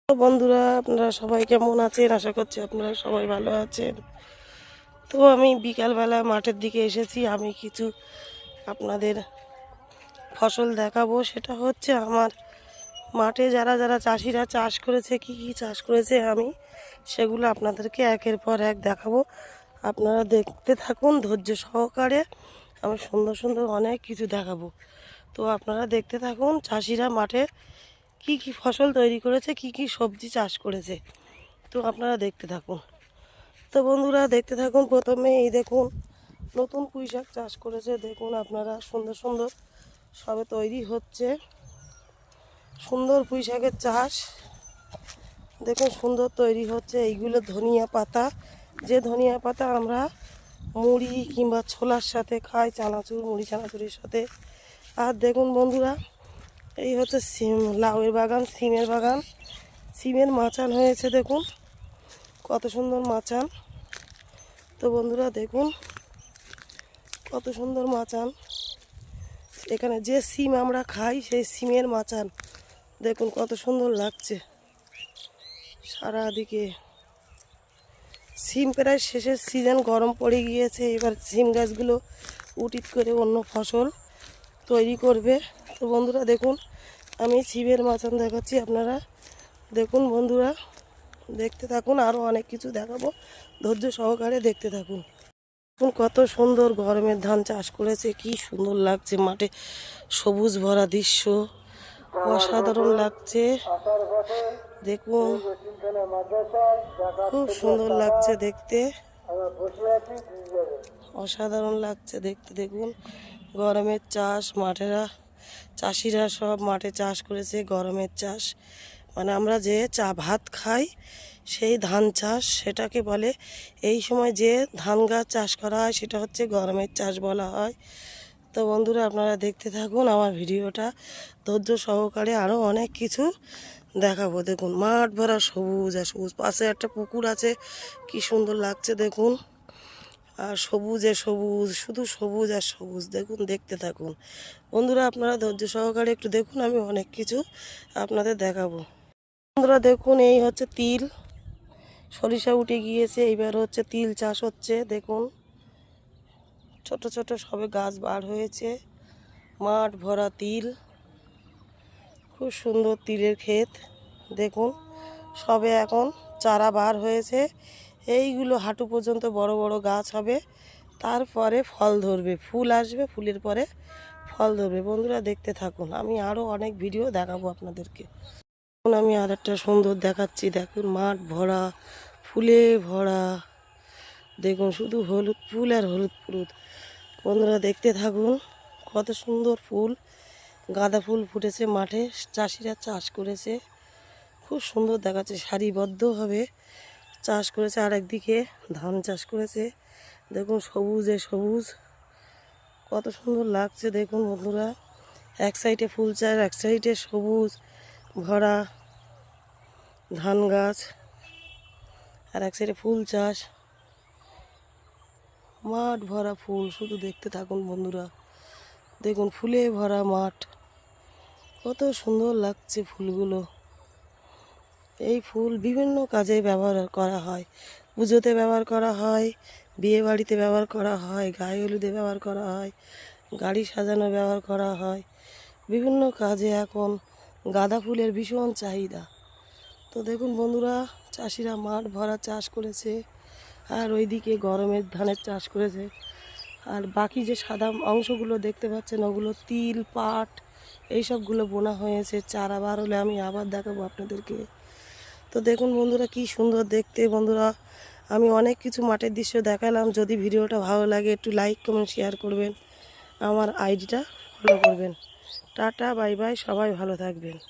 তো বন্ধুরা, আপনারা সবাই কেমন আছেন? আশা করছি আপনারা সবাই ভালো আছেন। তো আমি বিকালবেলা মাঠের দিকে এসেছি। আমি কিছু আপনাদের ফসল দেখাবো। সেটা হচ্ছে আমার মাঠে যারা যারা চাষিরা চাষ করেছে, কি কি চাষ করেছে, আমি সেগুলো আপনাদেরকে একের পর এক দেখাবো। আপনারা দেখতে থাকুন ধৈর্য সহকারে। আমি সুন্দর সুন্দর অনেক কিছু দেখাবো। তো আপনারা দেখতে থাকুন চাষিরা মাঠে কি কি ফসল তৈরি করেছে, কি কি সবজি চাষ করেছে। তো আপনারা দেখতে থাকুন। তো বন্ধুরা দেখতে থাকুন। প্রথমে এই দেখুন নতুন পুঁইশাক চাষ করেছে। দেখুন আপনারা সুন্দর সুন্দর সবে তৈরি হচ্ছে সুন্দর পুঁইশাকের চাষ। দেখুন সুন্দর তৈরি হচ্ছে। এইগুলো ধনিয়া পাতা, যে ধনিয়া পাতা আমরা মুড়ি কিংবা ছোলার সাথে খাই, চানাচুর মুড়ি চানাচুরের সাথে। আর দেখুন বন্ধুরা, এই হচ্ছে লাউয়ের বাগান, সিমের বাগান, সিমের মাচান হয়েছে। দেখুন কত সুন্দর মাচান। তো বন্ধুরা দেখুন কত সুন্দর মাচান। এখানে যে সিম আমরা খাই সেই সিমের মাচান দেখুন কত সুন্দর লাগছে। সারাদিকে সিম প্রায় শেষের সিজন, গরম পড়ে গিয়েছে। এবার সিম গাছগুলো উটিত করে অন্য ফসল তৈরি করবে। তো বন্ধুরা দেখুন আমি সিমের মাচান দেখাচ্ছি, আপনারা দেখুন। বন্ধুরা দেখতে থাকুন, আরও অনেক কিছু দেখাবো, ধৈর্য সহকারে দেখতে থাকুন। দেখুন কত সুন্দর গরমের ধান চাষ করেছে, কি সুন্দর লাগছে। মাঠে সবুজ ভরা দৃশ্য অসাধারণ লাগছে। দেখুন খুব সুন্দর লাগছে দেখতে, অসাধারণ লাগছে দেখতে। দেখুন গরমের চাষ, মাঠেরা চাষিরা সব মাঠে চাষ করেছে। গরমের চাষ মানে আমরা যে ভাত খাই সেই ধান চাষ, সেটাকে বলে। এই সময় যে ধান গাছ চাষ করা হয় সেটা হচ্ছে গরমের চাষ বলা হয়। তো বন্ধুরা আপনারা দেখতে থাকুন আমার ভিডিওটা ধৈর্য সহকারে, আরও অনেক কিছু দেখাবো। দেখুন মাঠ ভরা সবুজ আর সবুজ, পাশে একটা পুকুর আছে, কি সুন্দর লাগছে দেখুন। আর সবুজে সবুজ, শুধু সবুজ আর সবুজ। দেখুন দেখতে থাকুন বন্ধুরা, আপনারা ধৈর্য সহকারে একটু দেখুন, আমি অনেক কিছু আপনাদের দেখাবো। বন্ধুরা দেখুন এই হচ্ছে তিল, সরিষা উঠে গিয়েছে, এইবার হচ্ছে তিল চাষ হচ্ছে। দেখুন ছোট ছোট সবে গাছ বার হয়েছে, মাঠ ভরা তিল, খুব সুন্দর তিলের ক্ষেত। দেখুন সবে এখন চারা বার হয়েছে, এইগুলো হাঁটু পর্যন্ত বড় বড় গাছ হবে, তারপরে ফল ধরবে, ফুল আসবে, ফুলের পরে ফল ধরবে। বন্ধুরা দেখতে থাকুন, আমি আরও অনেক ভিডিও দেখাবো আপনাদেরকে। এখন আমি আর একটা সুন্দর দেখাচ্ছি। দেখুন মাঠ ভরা ফুলে ভরা, দেখুন শুধু হলুদ ফুল আর হলুদ ফুল। বন্ধুরা দেখতে থাকুন কত সুন্দর ফুল, গাঁদা ফুল ফুটেছে মাঠে, চাষিরা চাষ করেছে, খুব সুন্দর দেখাচ্ছে। সারিবদ্ধভাবে চাষ করেছে, আর একদিকে ধান চাষ করেছে। দেখুন সবুজে সবুজ, কত সুন্দর লাগছে। দেখুন বন্ধুরা এক সাইডে ফুল চাষ, এক সাইডে সবুজ ভরা ধান গাছ, আর এক সাইডে ফুল চাষ, মাঠ ভরা ফুল। শুধু দেখতে থাকুন বন্ধুরা, দেখুন ফুলে ভরা মাঠ, কত সুন্দর লাগছে ফুলগুলো। এই ফুল বিভিন্ন কাজে ব্যবহার করা হয়। পুজোতে ব্যবহার করা হয়, বিয়ে বাড়িতে ব্যবহার করা হয়, গায়ে হলুদে ব্যবহার করা হয়, গাড়ি সাজানো ব্যবহার করা হয়, বিভিন্ন কাজে এখন গাঁদা ফুলের ভীষণ চাহিদা। তো দেখুন বন্ধুরা চাষিরা মাঠ ভরা চাষ করেছে, আর ওইদিকে গরমের ধানের চাষ করেছে। আর বাকি যে সাদা অংশগুলো দেখতে পাচ্ছেন ওগুলো তিল, পাট, এইসবগুলো বোনা হয়েছে। চারা বার হলে আমি আবার দেখাবো আপনাদেরকে। তো দেখুন বন্ধুরা কি সুন্দর দেখতে। বন্ধুরা আমি অনেক কিছু মাঠের দৃশ্য দেখালাম। যদি ভিডিওটা ভালো লাগে একটু লাইক কমেন্ট শেয়ার করবেন, আমার আইডিটা ফলো করবেন। টাটা বাই বাই, সবাই ভালো থাকবেন।